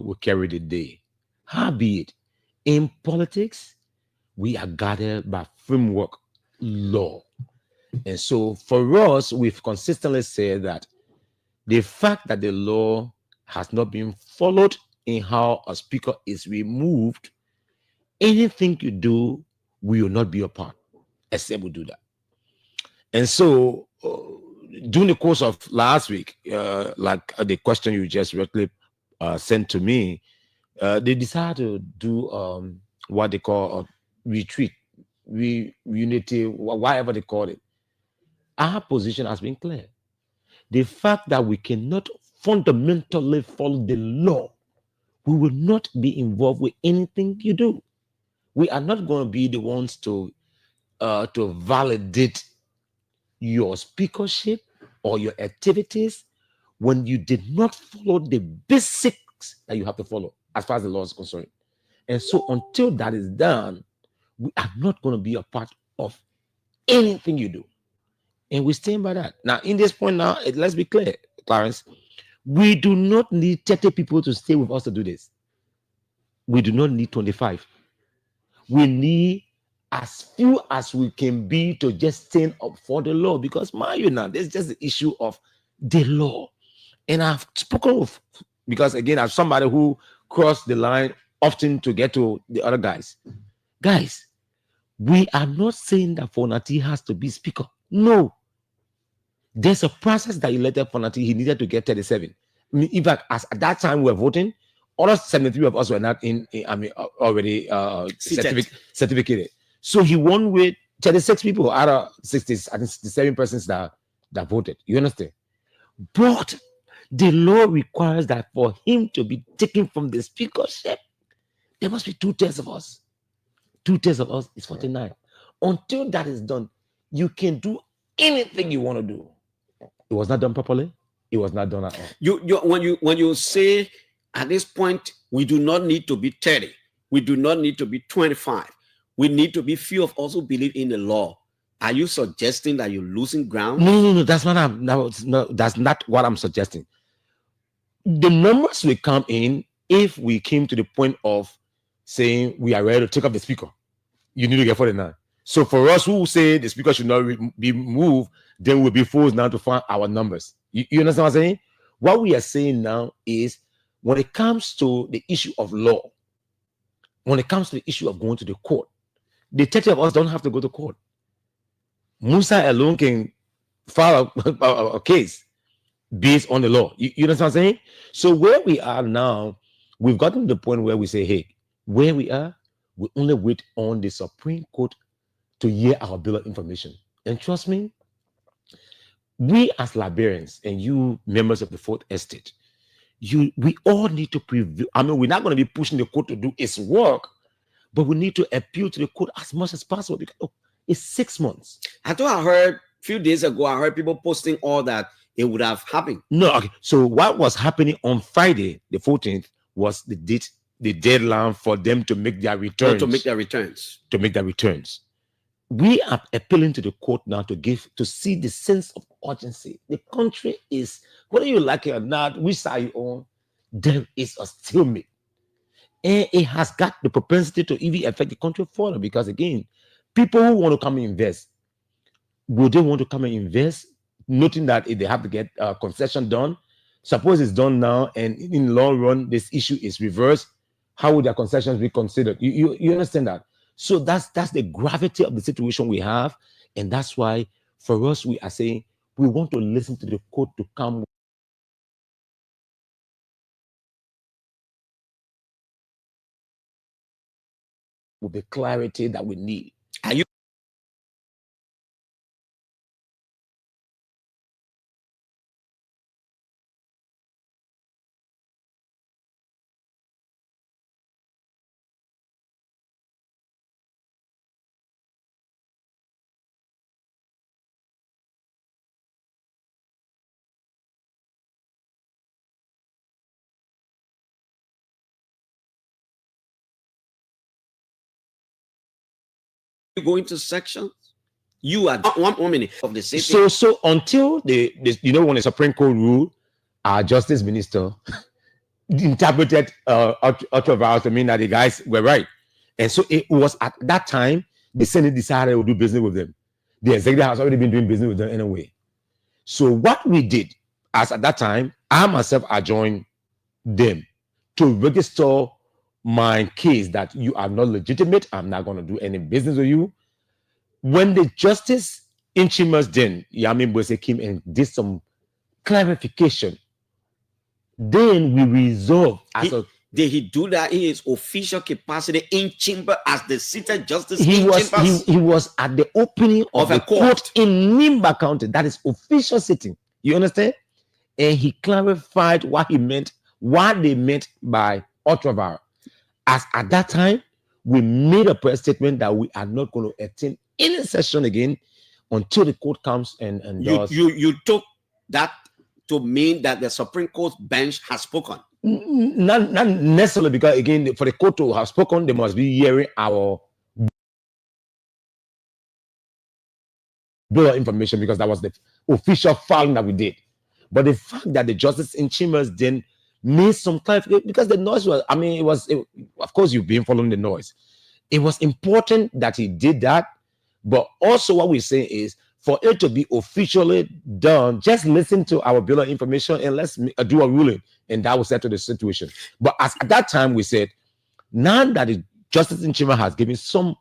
will carry the day. Howbeit, in politics, we are guided by framework law. And so for us, we've consistently said that the fact that the law has not been followed in how a speaker is removed, anything you do will not be a part, except we do that. And so during the course of last week, the question you just directly sent to me, they decided to do what they call a retreat, unity, whatever they call it. Our position has been clear. The fact that we cannot fundamentally follow the law, we will not be involved with anything you do. We are not going to be the ones to validate your speakership or your activities when you did not follow the basics that you have to follow as far as the law is concerned. And so until that is done, we are not going to be a part of anything you do. And we stand by that. Now, in this point now, let's be clear, Clarence, we do not need 30 people to stay with us to do this. We do not need 25. We need as few as we can be to just stand up for the law, because mind you now, there's just the issue of the law. And I've spoken of, because again, as somebody who crossed the line often to get to the other guys, we are not saying that Fonati has to be speaker. No. There's a process that elected Fonati. He needed to get 37. I mean, in fact, at that time we were voting, all 73 of us were not already certificated. So he won with 36 people out of 60, I think 67 persons that voted. You understand? But the law requires that for him to be taken from the speakership, there must be 2/3 of us. 2/3 of us is 49. Until that is done, you can do anything you want to do. It was not done properly. It was not done at all. When you say at this point we do not need to be 30, we do not need to be 25, we need to be few of us who believe in the law. Are you suggesting that you're losing ground? No. That's not what I'm suggesting. The numbers will come in if we came to the point of saying we are ready to take up the speaker. You need to get 49. So for us who say the speaker should not be moved, then we'll be forced now to find our numbers. You understand what I'm saying? What we are saying now is, when it comes to the issue of law, when it comes to the issue of going to the court, the 30 of us don't have to go to court. Musa alone can file a case based on the law. You understand what I'm saying? So where we are now, we've gotten to the point where we say, hey, where we are, we only wait on the Supreme Court to hear our bill of information. And trust me, we as Liberians and you members of the Fourth Estate, we all need to preview. I mean, we're not going to be pushing the court to do its work, but we need to appeal to the court as much as possible, because it's 6 months. I thought I heard a few days ago, I heard people posting all that it would have happened. No, okay. So what was happening on Friday, the 14th, was the deadline for them to make their returns. To make their returns. We are appealing to the court now to see the sense of urgency. The country is, whether you like it or not, which side you on, there is a stalemate. And it has got the propensity to even affect the country further, because again, people who want to come and invest, will they want to come and invest, noting that if they have to get a concession done, suppose it's done now, and in the long run, this issue is reversed, how would their concessions be considered? You understand that? So that's the gravity of the situation we have. And that's why for us, we are saying we want to listen to the court to come with the clarity that we need. Are you going to sections? You are 1 minute of the same. So until the when the Supreme Court rule, our justice minister interpreted ultra to mean that the guys were right. And so it was at that time the Senate decided to do business with them. The executive has already been doing business with them anyway. So what we did as at that time, I myself adjoined them to register my case that you are not legitimate. I'm not going to do any business with you. When the justice in Chambers then, Yamin Bose came and did some clarification, then we resolved as did he do that in his official capacity in chamber as the seated justice? He was at the opening of a court in Nimba County. That is official sitting. You understand? And he clarified what they meant by ultra. As at that time, we made a press statement that we are not going to attend any session again until the court comes and does. You took that to mean that the Supreme Court bench has spoken. Not necessarily, because again, for the court to have spoken, they must be hearing our bill of information, because that was the official filing that we did. But the fact that the justice in Chambers then made some clarification, because the noise was, of course, you've been following the noise. It was important that he did that. But also what we say is, for it to be officially done, just listen to our bill of information and let's do a ruling, and that will settle the situation. But at that time, we said, now that the justice in Chambers has given some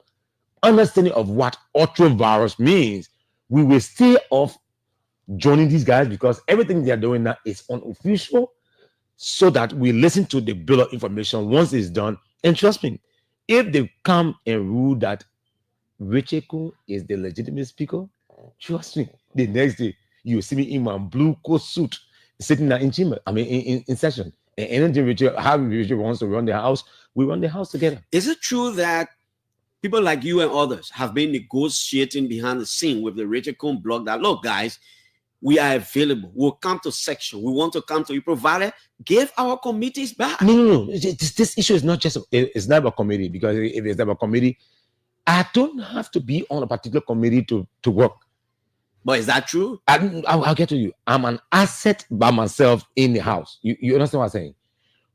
understanding of what ultra means, we will stay off joining these guys, because everything they are doing now is unofficial, so that we listen to the bill of information once it's done. And trust me, if they come and rule that Richeko is the legitimate speaker, trust me, the next day you see me in my blue coat suit sitting there in chamber, in session. And anything Richard wants to run the house, we run the house together. Is it true that people like you and others have been negotiating behind the scene with the Richeko bloc that, look, guys, we are available, we'll come to section, we want to come to you, provided give our committees back? No. This issue is not just, it's not about committee, because if it's about committee, I don't have to be on a particular committee to work. But is that true? I'll get to you. I'm an asset by myself in the house. You understand what I'm saying?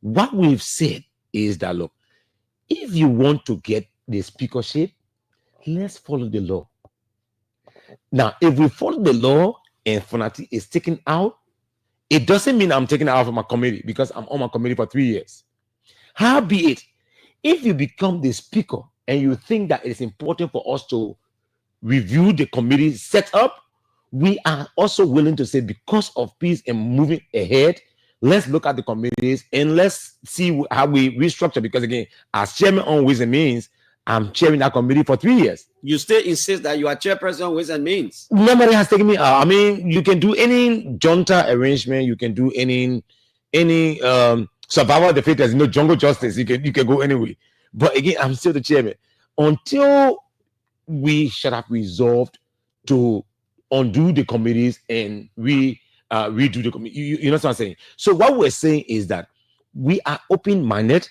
What we've said is that, look, if you want to get the speakership, let's follow the law. Now, if we follow the law and Fonati is taken out, it doesn't mean I'm taken out of my committee, because I'm on my committee for 3 years. Howbeit, if you become the speaker and you think that it's important for us to review the committee set up, we are also willing to say, because of peace and moving ahead, let's look at the committees and let's see how we restructure. Because again, as chairman on Ways and Means, I'm chairing that committee for 3 years. You still insist that you are chairperson on Ways and Means? Nobody has taken me out. You can do any junta arrangement, you can do any survival of the fittest, jungle justice, you can go anyway. But again, I'm still the chairman until we should have resolved to undo the committees and redo the committee. You know what I'm saying? So what we're saying is that we are open-minded.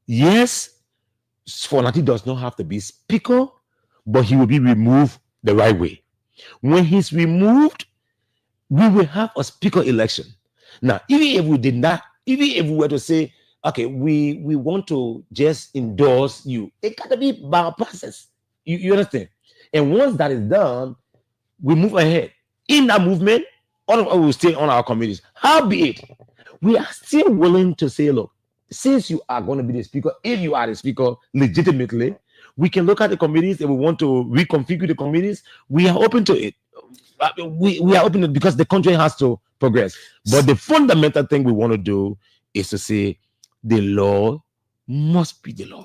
Yes, Fonati does not have to be speaker, but he will be removed the right way. When he's removed, we will have a speaker election. Now, even if we were to say, okay, we want to just endorse you, it got to be by a process. You understand? And once that is done, we move ahead. In that movement, all of us will stay on our committees. Howbeit, we are still willing to say, look, since you are going to be the speaker, if you are the speaker legitimately, we can look at the committees and we want to reconfigure the committees. We are open to it. We are open to it, because the country has to progress. But the fundamental thing we want to do is to say the law must be the law.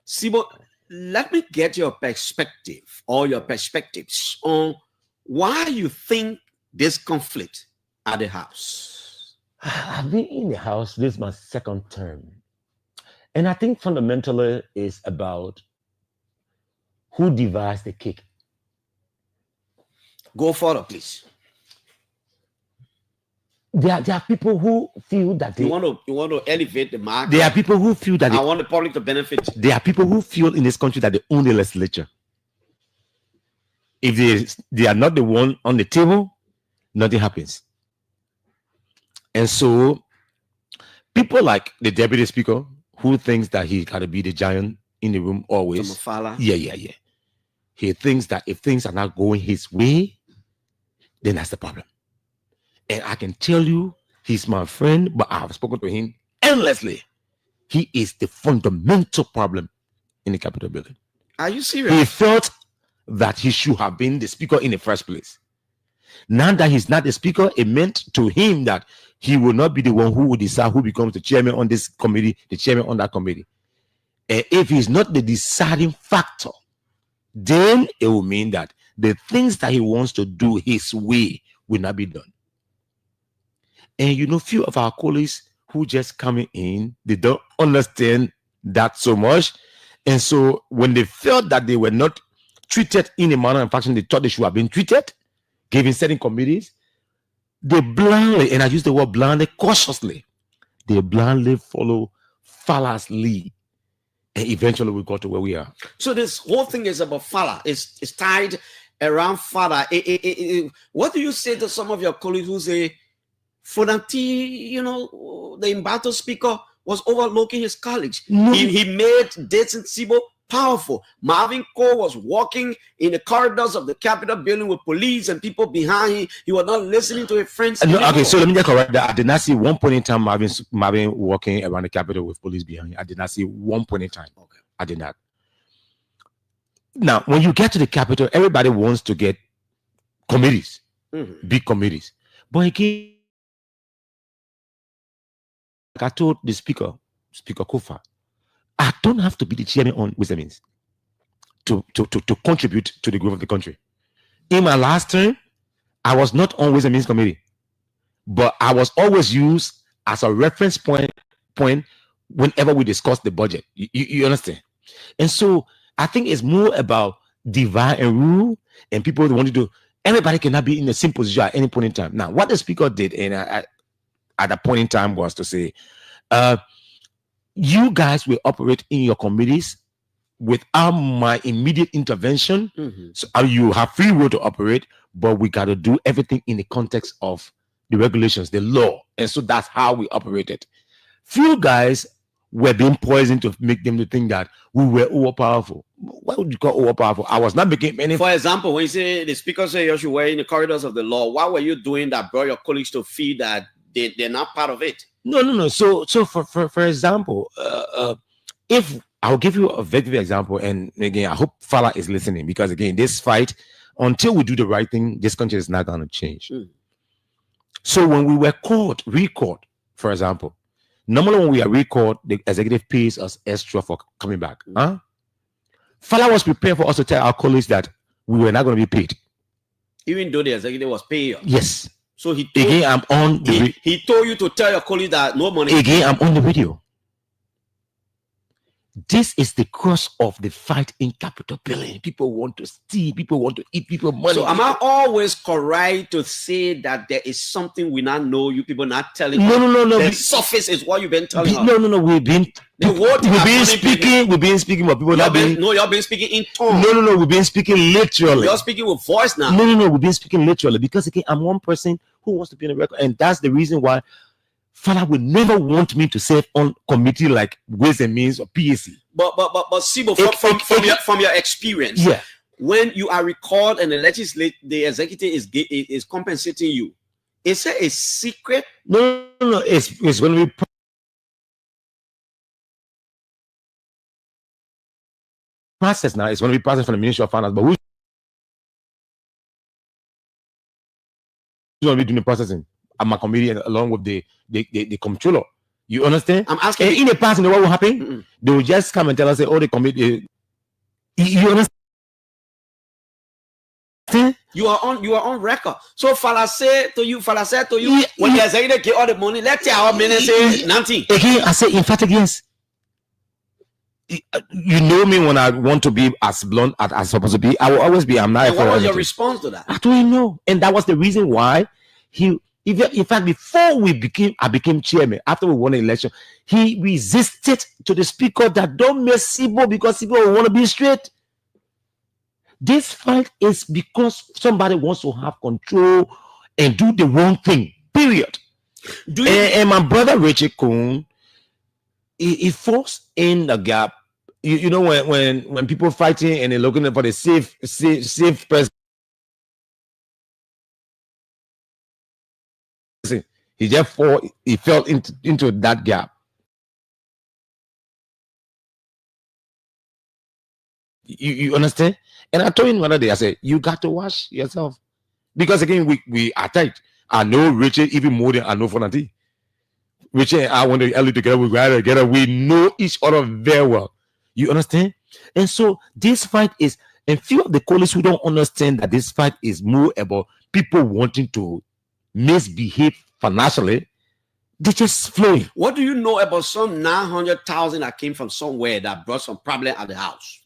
Sebo, let me get your perspective or your perspectives on why you think this conflict at the House. I've been in the House, this is my second term. And I think fundamentally it's about who divides the cake. Go further, please. There are people who feel that you want to elevate the mark. There are people who feel that I want the public to benefit. There are people who feel in this country that they own the legislature. If they are not the one on the table, nothing happens. And so People like the deputy speaker who thinks that he got to be the giant in the room always. Tomafala. Yeah. He thinks that if things are not going his way, then that's the problem. And I can tell you, he's my friend, but I've spoken to him endlessly. He is the fundamental problem in the Capitol building. Are you serious? He felt that he should have been the speaker in the first place. Now that he's not the speaker, it meant to him that he will not be the one who will decide who becomes the chairman on this committee, the chairman on that committee. And if he's not the deciding factor, then it will mean that the things that he wants to do his way will not be done. And few of our colleagues who just coming in, they don't understand that so much. And so when they felt that they were not treated in a manner and fashion they thought they should have been treated, given certain committees, they blindly, and I use the word blindly cautiously, they blindly follow Fala's lead. And eventually we got to where we are. So this whole thing is about Fala. It's tied around Fala. What do you say to some of your colleagues who say, Fonanti, the embattled speaker was overlooking his colleagues. No. He made Dixon Sebo powerful. Marvin Cole was walking in the corridors of the Capitol building with police and people behind him. He was not listening to his friends. No, okay, so let me just correct that. I did not see one point in time Marvin walking around the Capitol with police behind him. I did not see one point in time. Okay. I did not. Now, when you get to the Capitol, everybody wants to get committees, big committees. But again, like I told the Speaker Kofa, I don't have to be the chairman on Wisdom Means to contribute to the growth of the country. In my last term, I was not on Wisdom Means committee, but I was always used as a reference point whenever we discuss the budget. You understand? And so I think it's more about divide and rule, and people want to do. Everybody cannot be in the same position at any point in time. Now, what the Speaker did, and at that point in time, was to say, you guys will operate in your committees without my immediate intervention. So you have free will to operate, but we got to do everything in the context of the regulations, the law. And so that's how we operated. Few guys were being poisoned to make them to think that we were overpowerful. What would you call overpowerful? I was not making any. For example, when you say the Speaker said you should wear in the corridors of the law, what were you doing that brought your colleagues to feel that they're not part of it? No. So for example, if I'll give you a very example, and again, I hope Fala is listening, because again, this fight, until we do the right thing, this country is not going to change. So when we were recalled, for example, normally when we are recalled, the executive pays us extra for coming back. Fala was prepared for us to tell our colleagues that we were not going to be paid, even though the executive was paying you. Yes. So he told you to tell your colleague that no money. Again, I'm on the video. This is the cause of the fight in Capitol building. People want to steal, people want to eat people money. So am I always correct to say that there is something we not know, you people not telling us? No. The surface is what you've been telling us. No. We've been speaking, but people not being. No, you've been speaking in tone. No. We've been speaking literally. You're speaking with voice now. No. We've been speaking literally, because again, I'm one person who wants to be on the record, and that's the reason why Fala would never want me to serve on committee like Ways and Means or PAC. But Sebo, from your experience, yeah, when you are recalled and the executive is compensating you, is it a secret? No. It's going to be process now. It's going to be processed from the Ministry of Finance, but who's going to be doing the processing? I'm a committee along with the comptroller. You understand? I'm asking. In the past, what will happen? They will just come and tell us, "Oh, the committee." You understand? You are on record. So Fala said to you, when the executive get all the money, let's say our minister say nothing. Again, I say emphatic yes. You know me, when I want to be as blunt as I'm supposed to be, I will always be. I'm not. And what was your response to that? I don't know, and that was the reason why in fact, before I became chairman, after we won the election, he resisted to the Speaker that don't mess Sebo, because Sebo will want to be straight. This fight is because somebody wants to have control and do the wrong thing. Period. And my brother Richard Kuhn, he falls in the gap. You know, when people fighting and they're looking for the safe person, he fell into that gap. You understand? And I told him the other day, I said, you got to watch yourself. Because again, we attacked. I know Richard even more than I know Fonati. Richard and I went to LA together, we got together, we know each other very well. You understand? And so this fight is, and few of the colleagues who don't understand that this fight is more about people wanting to misbehave financially, they're just flowing. What do you know about some 900,000 that came from somewhere that brought some problem at the house?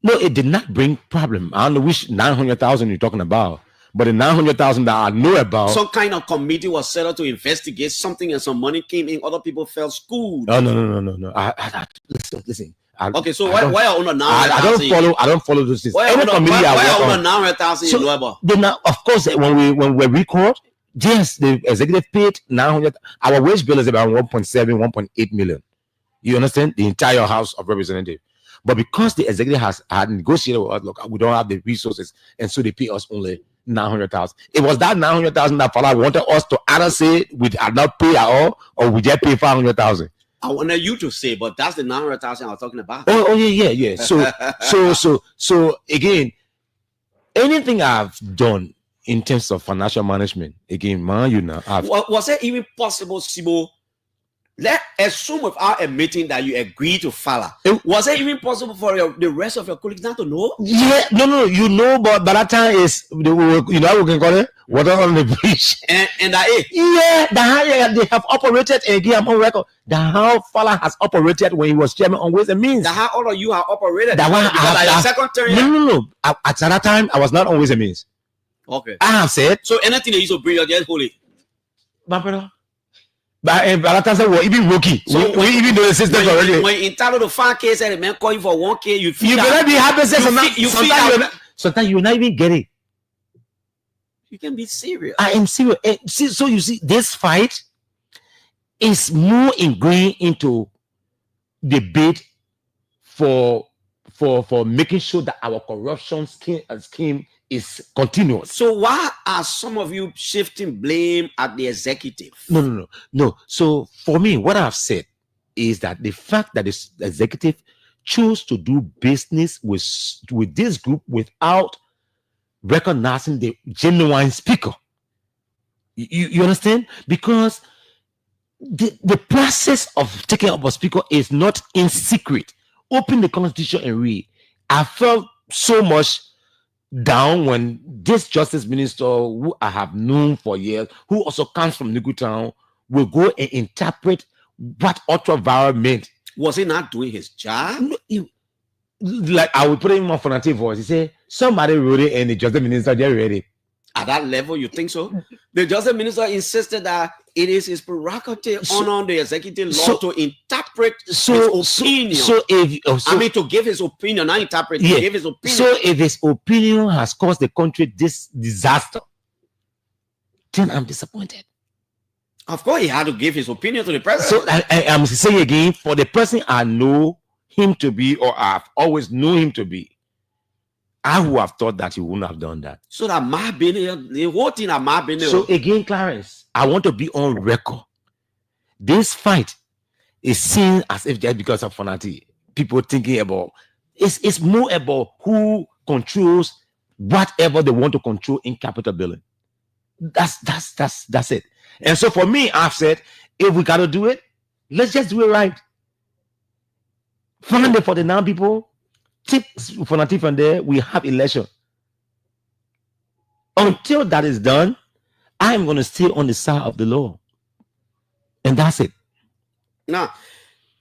No, it did not bring problem. I don't know which 900,000 you're talking about, but the 900,000 that I know about. Some kind of committee was set up to investigate something, and some money came in. Other people felt schooled. No. Listen. Okay, so why are on 900,000? I don't follow those things. Why are on 900,000 you know about? Of course, when we record, yes, the executive paid 900. Our wage bill is about 1.7, 1.8 million. You understand? The entire House of Representatives. But because the executive had negotiated with us, look, we don't have the resources, and so they pay us only 900,000. It was that 900,000 that Fala wanted us to either say we did not pay at all, or we just pay 500,000. I wanted you to say, but that's the 900,000 I was talking about. Oh yeah. So again, anything I've done in terms of financial management, again, man, you know, was it even possible, Sebo? Let's assume without admitting that you agreed to Fala. Was it even possible for the rest of your colleagues not to know? Yeah, no, you know, but by that time is, you know, we can call it water on the bridge. And that is? Yeah, they have operated, and again, I'm on record, that how Fala has operated when he was chairman on Ways and Means. That how all of you have operated? That one, secretary. No. At that time, I was not on Ways and Means. Okay. I have said. So anything that you should bring, you just hold it. My brother. But that time we're even rookie. So we even do the system already. When you entitled to 5K, and the man call you for 1K, you better be happy. Sometimes you will not even get it. You can be serious. I am serious. So you see, this fight is more ingrained into debate for making sure that our corruption scheme is continuous. So why are some of you shifting blame at the executive? No. So for me, what I've said is that the fact that the executive chose to do business with this group without recognizing the genuine speaker. You understand? Because the process of taking up a speaker is not in secret. Open the Constitution and read. I felt so much down when this justice minister, who I have known for years, who also comes from Nigutown, will go and interpret what ultra-viral meant. Was he not doing his job? No, like I will put him on phonetic voice. He said, somebody wrote it and the justice minister just read it. At that level, you think so? The justice minister insisted that it is his prerogative on the executive law to interpret his opinion. To give his opinion, not interpret, to give his opinion. So if his opinion has caused the country this disaster, then I'm disappointed. Of course, he had to give his opinion to the president. So I'm saying again, for the person I know him to be, or I've always known him to be, I would have thought that he wouldn't have done that. So that my being the whole thing that my being. So again, Clarence, I want to be on record. This fight is seen as if just because of Fonati, people thinking about it's more about who controls whatever they want to control in capital building. That's it. And so for me, I've said, if we gotta do it, let's just do it right. Find the 49 people. Take Fonati from there, we have election. Until that is done, I am going to stay on the side of the law. And that's it. Now,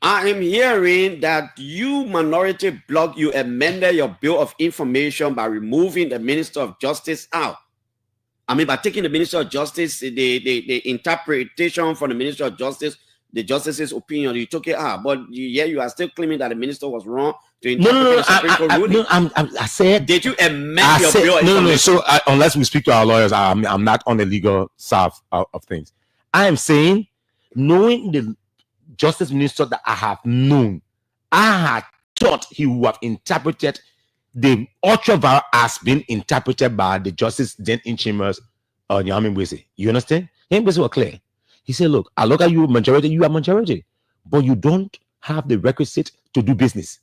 I am hearing that you, minority bloc, you amended your bill of information by removing the Minister of Justice out. I mean, by taking the Minister of Justice, the interpretation from the Minister of Justice, the justice's opinion, you took it out. But you are still claiming that the minister was wrong. No. I said. Did you amend your bill? No. So unless we speak to our lawyers, I'm not on the legal side of things. I am saying, knowing the justice minister that I have known, I had thought he would have interpreted the ultra as been interpreted by the justice then in chambers on Yami Mbese. You understand? Him Mbese was clear. He said, look, I look at you majority, you are majority, but you don't have the requisite to do business.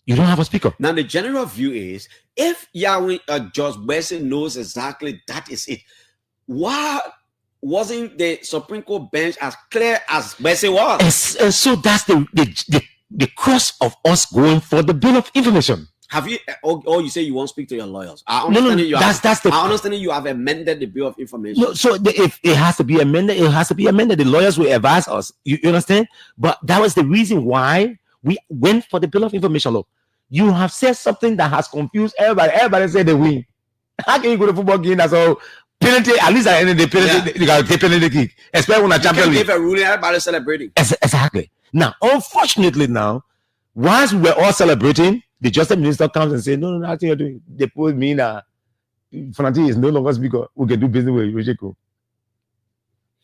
You don't have a speaker. Now, the general view is, if Yahweh Judge Mbese knows exactly that is it, why wasn't the Supreme Court bench as clear as Mbese was? And so that's the cross of us going for the bill of information. Have you? Or you say you won't speak to your lawyers? I understand you have amended the bill of information. No, so if it has to be amended, it has to be amended. The lawyers will advise us. You understand? But that was the reason why we went for the bill of information. Look, you have said something that has confused everybody. Everybody said they win. How can you go to football game that's all penalty? At least at the end of the penalty, you got a penalty kick. Especially when a champion league. Give a ruling, everybody celebrating. Exactly. Now, unfortunately, once we were all celebrating, the justice minister comes and says, no, nothing you're doing. They put me in Fanati is no longer speaker. We can do business with Rojeko.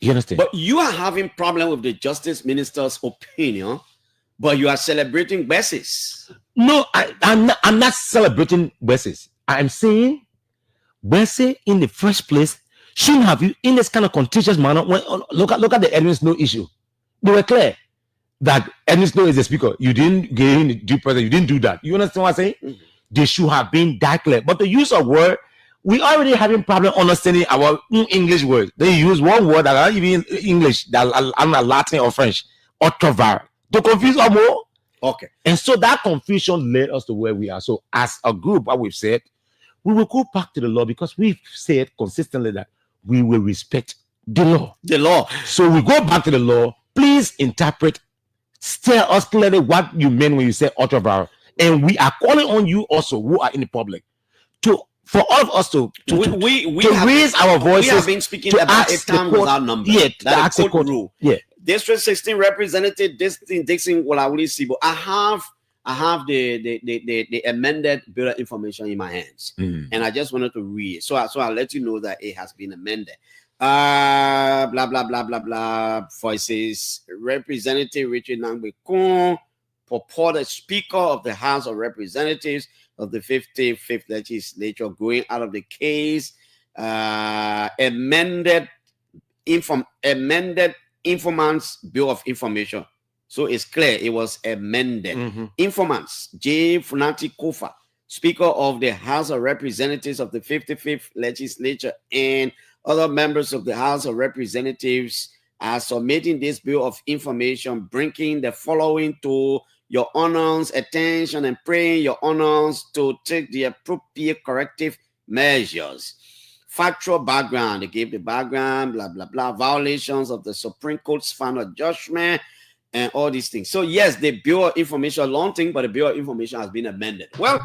You understand? But you are having problem with the justice minister's opinion, but you are celebrating Mbese's. No, I'm not celebrating Mbese. I'm saying Mbese in the first place shouldn't have you in this kind of contentious manner. Look at the Edwin Snow issue. They were clear that Edwin Snow is the speaker. You didn't give him the due process. You didn't do that. You understand what I'm saying? Mm-hmm. They should have been that clear. But the use of word, we already having problem understanding our English words. They use one word that are even English, that are not Latin or French, autre-var, to confuse us more. Okay. And so that confusion led us to where we are. So as a group, what we've said, we will go back to the law because we've said consistently that we will respect the law. The law. So we go back to the law. Please interpret, tell us clearly what you meant when you say autre-var. And we are calling on you also who are in the public for all of us to raise our voices. We have been speaking about a time without number. Yeah, that's the court rule. Yeah. District 16 Representative Dixon Sebo. I have the amended bill of information in my hands, and I just wanted to read it. So I'll let you know that it has been amended. Blah blah blah blah blah. Voices. Representative Richard Nangbekun, purported Speaker of the House of Representatives of the 55th Legislature, going out of the case. Amended Informants Bill of Information. So it's clear it was amended. Informants, J. Funati Kofa, Speaker of the House of Representatives of the 55th Legislature, and other members of the House of Representatives are submitting this Bill of Information, bringing the following to your Honor's attention and praying your Honor's to take the appropriate corrective measures. Factual background, they gave the background, blah, blah, blah, violations of the Supreme Court's final judgment, and all these things. So, yes, the Bill of Information, a long thing, but the Bill of Information has been amended. Well,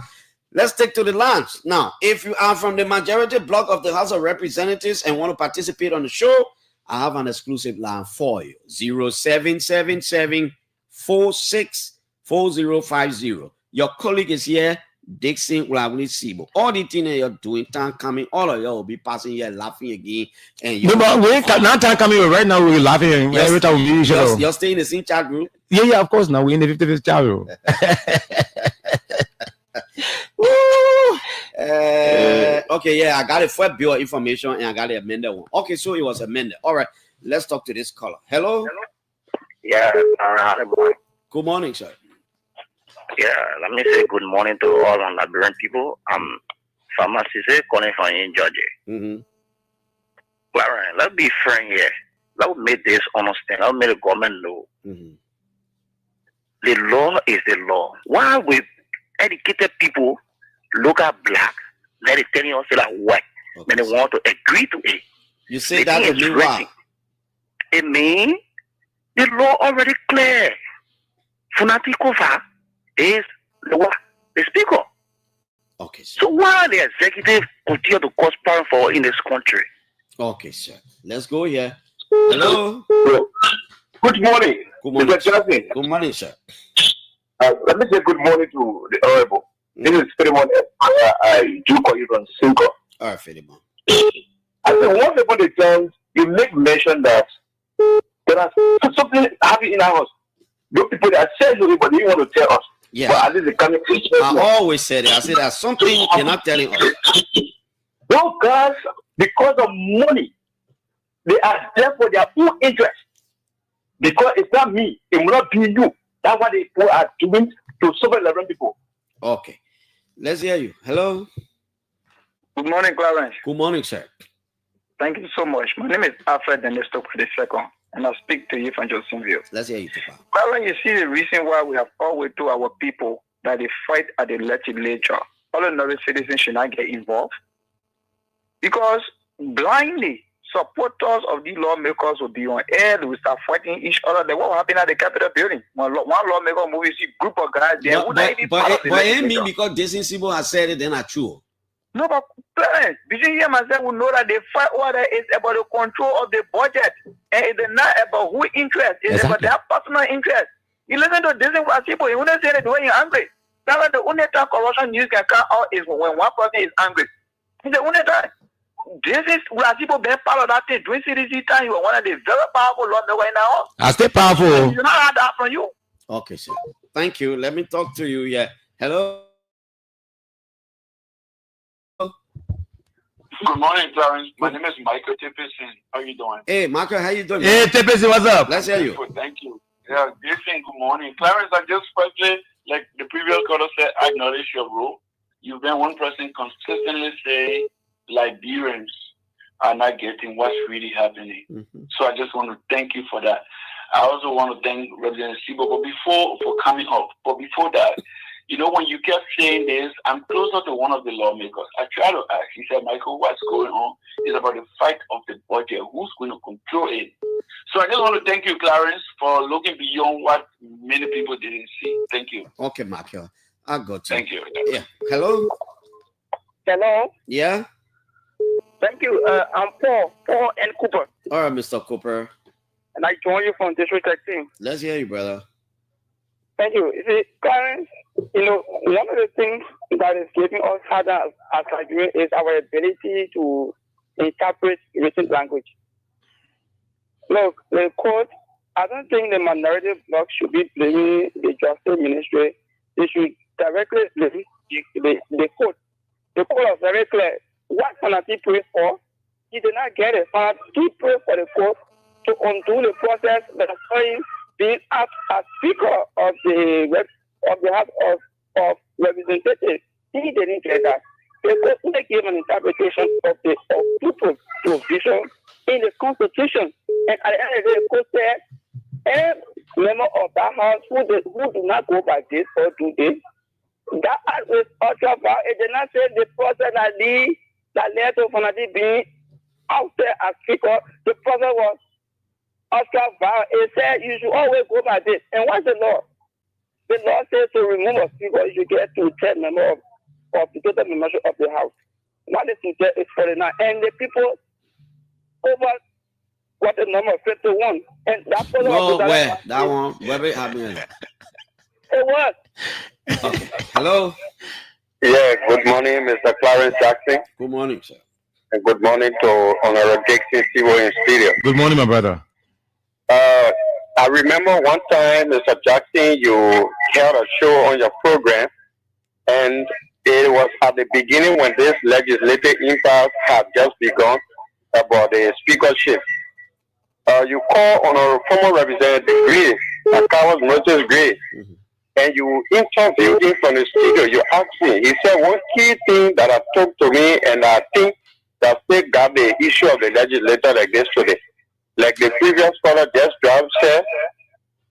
let's take to the lines. Now, if you are from the majority block of the House of Representatives and want to participate on the show, I have an exclusive line for you. 0777-464050. Your colleague is here, Dixon Sebo. All the things that you're doing, time coming, all of you will be passing here laughing again. And no, but we ain't not time coming right now. We're laughing every time we meet each other. You're staying in the same chat group? Yeah, of course. Now we're in the 55th chat group. Okay, yeah, I got a full bill of information and I got the amended one. Okay, so it was amended. All right, let's talk to this caller. Hello? Yeah, good morning, sir. Yeah, let me say good morning to all on Liberian people. I'm Pharmacist calling from in Georgia. Clarence, let's be frank here. Let's make this understand. Let's make the government know. The law is the law. Why we educated people look at black, let it tell us like white, and they want to agree to it? You say that to me, why? It means the law already clear. Funati Kofa is the speaker. Okay, sir. So why the executive continue to cause problem for in this country? Okay, sir. Let's go here. Hello. Good morning. Good morning. Mr. Jonathan. Good morning, sir. Let me say good morning to the Honorable. This is Philemon. I do call you on Cinco. All right, Philemon. I said, once upon a time, you make mention that there are something happening in our house. Those people that say something, but they want to tell us. Yeah. But at least they can't. I always said it. I said there's something you're not telling us. Those guys, because of money, they are there for their own interest. Because it's not me, it will not be you. That's what they are doing to several 11 people. Okay. Let's hear you. Hello. Good morning, Clarence. Good morning, sir. Thank you so much. My name is Alfred Denesto II, and I speak to you from Johnsonville. Let's hear you, Tupa. Clarence, you see the reason why we have always told our people that they fight at the legislature. All ordinary citizens should not get involved. Because blindly, supporters of the lawmakers will be on air, they will start fighting each other. Then what will happen at the Capitol building? One lawmaker moves, see group of guys there. But it mean because Dixon Sebo has said it, then I true. No, but Clarence, between him and them, we know that the fight order is about the control of the budget. And it's not about who interest, it's about their personal interest. You listen to Dixon Sebo, he wouldn't say that when you're angry. That's why the only time corruption news can come out is when one person is angry. It's the only time. This is where people being part of that thing. During CDC time, you were one of the very powerful lawmakers right now. I stay powerful. You not had that from you. Okay, sir. Thank you. Let me talk to you. Yeah. Hello. Good morning, Clarence. My name is Michael Tippison. How are you doing? Hey, Michael, how you doing? Hey, Tepesi, what's up? Let's hear you. Thank you. Yeah, Dixon, good morning. Clarence, I just firstly, like the previous caller said, I acknowledge your role. You've been one person consistently say Liberians are not getting what's really happening. Mm-hmm. So I just want to thank you for that. I also want to thank Representative Sebo for coming up. But before that, you know, when you kept saying this, I'm closer to one of the lawmakers. I tried to ask. He said, Michael, what's going on? It's about the fight of the budget. Who's going to control it? So I just want to thank you, Clarence, for looking beyond what many people didn't see. Thank you. Okay, Michael. I got you. Thank you. Yeah. Hello. Hello. Yeah. Thank you. I'm Paul N. Cooper. All right, Mr. Cooper. And I join you from District 13. Let's hear you, brother. Thank you. You see, Clarence, you know, one of the things that is giving us harder as Liberians is our ability to interpret written language. Look, the court, I don't think the minority bloc should be blaming the Justice Ministry. They should directly blame the court. The court was very clear. What Fanati prayed for, he did not get it. Fanati prayed for the court to undo the process that saw him being asked as Speaker of the House of Representatives. He didn't get that. The court gave an interpretation of two provisions in the Constitution. And at the end of the day, the court said, every member of that house who do not go by this or do this, that act is ultra violent. It did not say the process that led to Fanati being out there as Speaker. The process was ultra violent. It said you should always go by this. And what's the law? The law says to remove a Speaker, you should get to 10 members of the total membership of the House. What is is 49. And the people over what the number 51. And that's what that one, where it happened. It was. Okay. Hello. Yeah, good morning, Mr. Clarence Jackson. Good morning, sir. And good morning to Honorable Dixon Sebo in studio. Good morning, my brother. I remember one time, Mr. Jackson, you held a show on your program, and it was at the beginning when this legislative impasse had just begun about the speakership. You called on our former representative Gray, Carlos Moses Gray, and you interviewed him from the studio. You asked him. He said one key thing that I talked to me, and I think that still got the issue of the legislature like this today. Like the previous caller just said,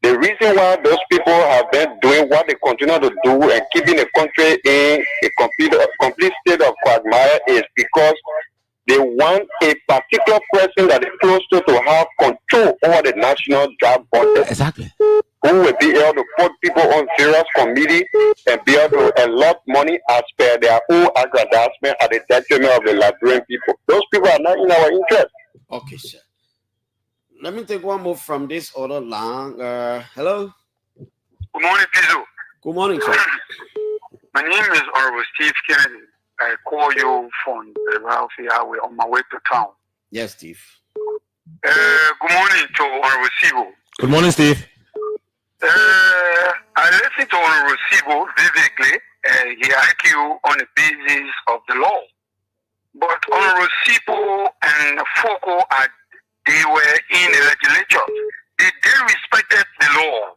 the reason why those people have been doing what they continue to do and keeping the country in a complete state of quagmire is because they want a particular person that is close to have control over the national job budget. Exactly. Who will be able to put people on various committees and be able to allot money as per their own aggrandizement at the detriment of the Liberian people. Those people are not in our interest. Okay, sir. Let me take one more from this other line. Hello. Good morning, Piso. Good morning, sir. My name is Honorable Steve Kennedy. I call you from the Ralphie Highway on my way to town. Yes, Steve. Good morning to Honorable Sebo. Good morning, Steve. I listened to Honorable Sebo vividly. He argued on the basis of the law. But Honorable Sebo and Foko, they were in the legislature. They respected the law.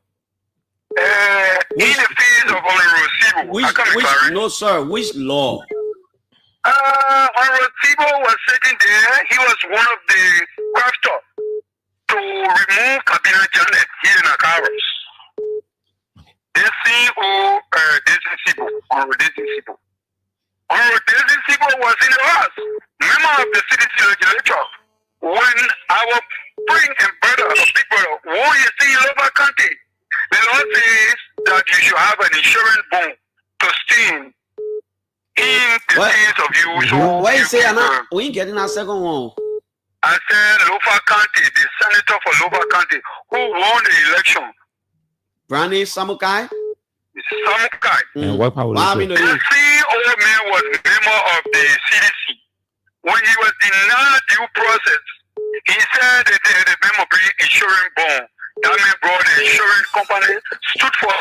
In the face of Honorable Sebo, no, sir, which law? Honorable Sebo was sitting there. He was one of the crafters to remove Kabina Janet here in Akaros. The CEO, Dixon Sebo, Honorable Dixon Sebo. Honorable Dixon Sebo was in the house, member of the city legislature. When our friend and brother, big brother, who is in Lover County, the law says that you should have an insurance bond to stand in the case of you. So why you say we ain't getting our second one? I said Lover County, the senator for Lover County, who won the election. Brandon Samukai? Samukai. And what power the CEO man was a member of the CDC. When he was denied due process, he said that the member bring insurance bond. That man brought the insurance company, stood for.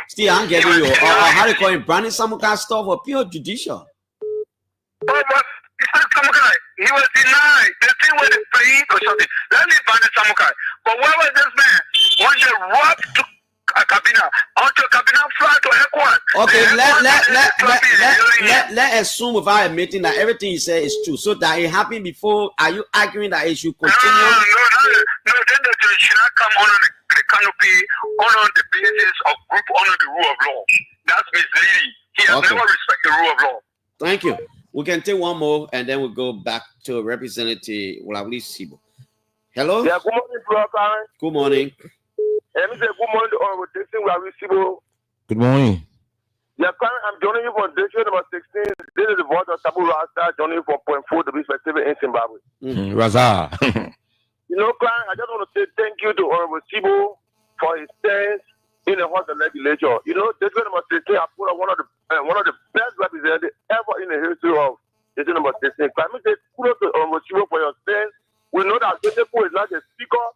Steve, I'm getting you. How do you call him? Brandon Samukai stuff for pure judicial. But he said Samukai, he was denied. The thing was paying or something. Let me Brandon Samukai. But where was this man? When they robbed Kabina, until Kabina fly to headquarters. Okay, let assume without admitting that everything you say is true. So that it happened before, are you arguing that it should continue? No, then they should not come under the canopy, under the basis of group, under the rule of law. That's misleading. He has never respected the rule of law. Thank you. We can take one more and then we'll go back to Representative Wulawuli Sebo. Hello? Yeah, good morning, brother. Good morning. Let me say good morning to Honorable Dixon Sebo. Good morning. Yeah, I'm joining you from district number 16. This is the voice of Tabu Rasta, joining you from point 4 to be specific in Zimbabwe. Raza. You know, Clarence, I just want to say thank you to Honorable Sebo for his stance in the House of Legislature. You know, district number 16, I put up one of the best representatives ever in the history of district number 16. Let me say kudos to Honorable Sebo for your stance. We know that Josefu is not a speaker.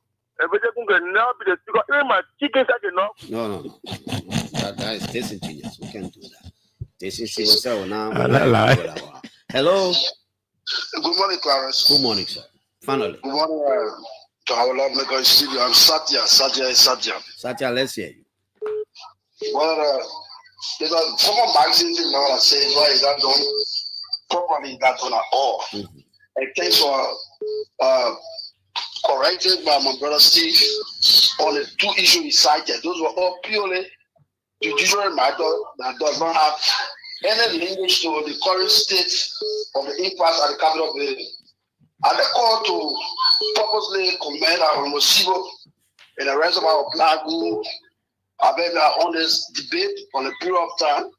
And Josefu can now be the speaker. Even my chicken second now. No. That is disingenuous. We can't do that. Disingenuous now. Hello. Good morning, Clarence. Good morning, sir. Finally. Good morning to our lawmaker studio. I'm Satya. Satya, let's hear you. Well, there's a former magazine thing now that says why is that done properly, that done at all. And thanks for corrected by my brother Steve on the two issues he cited. Those were all purely judicial matter that does not have any linkage to the current state of the impasse at the Capitol building. And the call to purposely commend our Sebo and the rest of our black who are on this debate on a period of time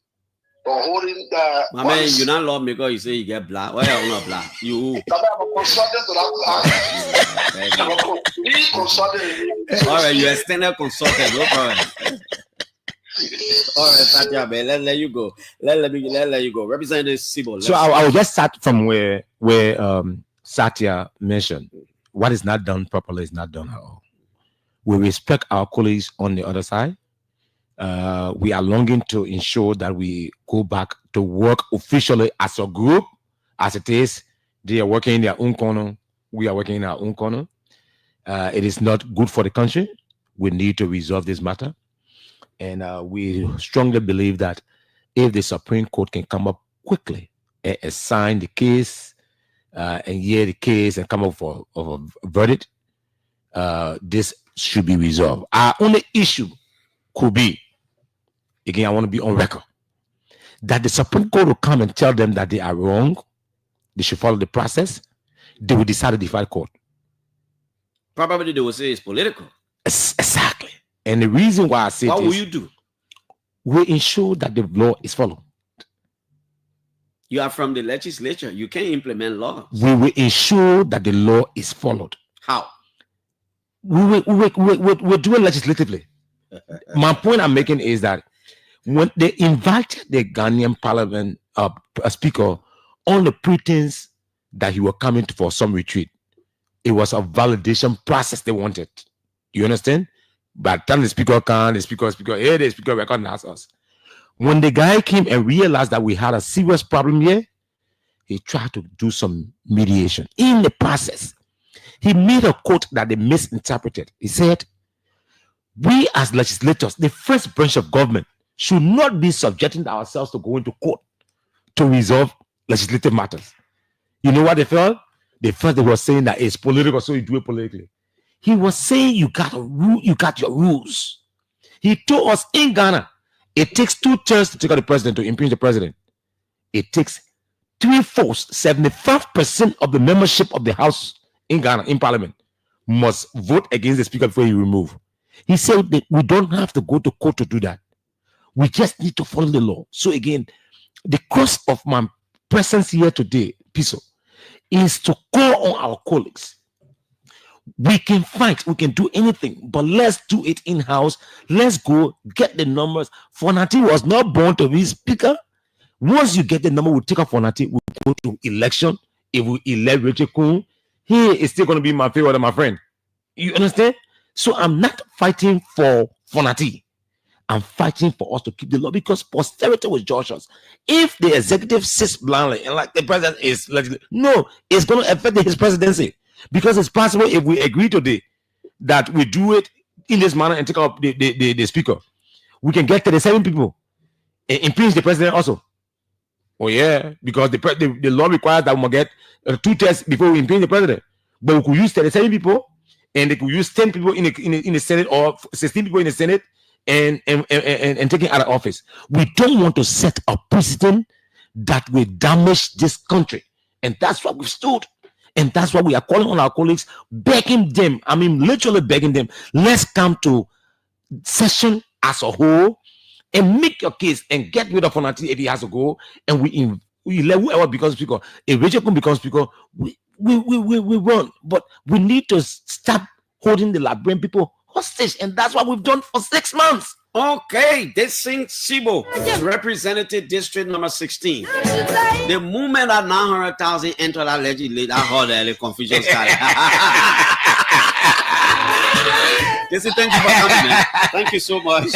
for holding the. My man, you're not love me because you say you get black. Why are you not black? You. I'm a consultant to that black. All right, you're a standard consultant. No problem. All right, Satya, man, let you go. Let you go. Representative Sebo. So I will just start from where Satya mentioned. What is not done properly is not done at all. We respect our colleagues on the other side. We are longing to ensure that we go back to work officially as a group, as it is. They are working in their own corner. We are working in our own corner. It is not good for the country. We need to resolve this matter. And we strongly believe that if the Supreme Court can come up quickly and assign the case and hear the case and come up with a verdict, this should be resolved. Our only issue could be, again, I want to be on record, that the Supreme Court will come and tell them that they are wrong, they should follow the process, they will decide to defy court. Probably they will say it's political. Exactly. And the reason why I say what this, will you do? We ensure that the law is followed. You are from the legislature. You can implement laws. We will ensure that the law is followed. How? We'll do it legislatively. My point I'm making is that when they invited the Ghanaian parliament speaker on the pretense that he was coming for some retreat, It was a validation process they wanted. You understand? But then the speaker can, the speaker, hey, the speaker recognize us. When the guy came and realized that we had a serious problem here, he tried to do some mediation. In the process, he made a quote that they misinterpreted. He said, we as legislators, the first branch of government, should not be subjecting ourselves to go into court to resolve legislative matters. You know what they felt? They felt they were saying that it's political, so you do it politically. He was saying you got your rules. He told us in Ghana, it takes 2/3 to take out the president, to impeach the president. It takes 3/4, 75% of the membership of the House in Ghana, in Parliament, must vote against the speaker before you remove. He said that we don't have to go to court to do that. We just need to follow the law. So again, the cost of my presence here today, Piso, is to call on our colleagues. We can fight, we can do anything, but let's do it in-house. Let's go get the numbers. Fonati was not born to be speaker. Once you get the number, we'll take up Fonati, we'll go to election. If we elect Richard Kun, he is still going to be my favorite and my friend. You understand? So I'm not fighting for Fonati. I'm fighting for us to keep the law, because posterity will judge us. If the executive sits blindly and like the president is, no, it's going to affect his presidency. Because it's possible, if we agree today that we do it in this manner and take up the speaker, we can get 37 people and impeach the president also. Oh yeah, because the law requires that we must get 2/3 before we impeach the president. But we could use 37 people, and they could use 10 people in the Senate, or 16 people in the Senate, and take it out of office. We don't want to set a precedent that will damage this country, and that's what we've stood. And that's why we are calling on our colleagues, begging them, I mean literally begging them, let's come to session as a whole and make your case and get rid of Fonati if he has to go, and we let whoever becomes speaker. If Richard Kun becomes speaker, we run. But we need to stop holding the Liberian people hostage, and that's what we've done for 6 months. Okay, Dixon Sebo, Representative District number 16. The moment that 900,000 entered that legislature, I heard the confusion started. Dixon, thank you for coming, man. Thank you so much.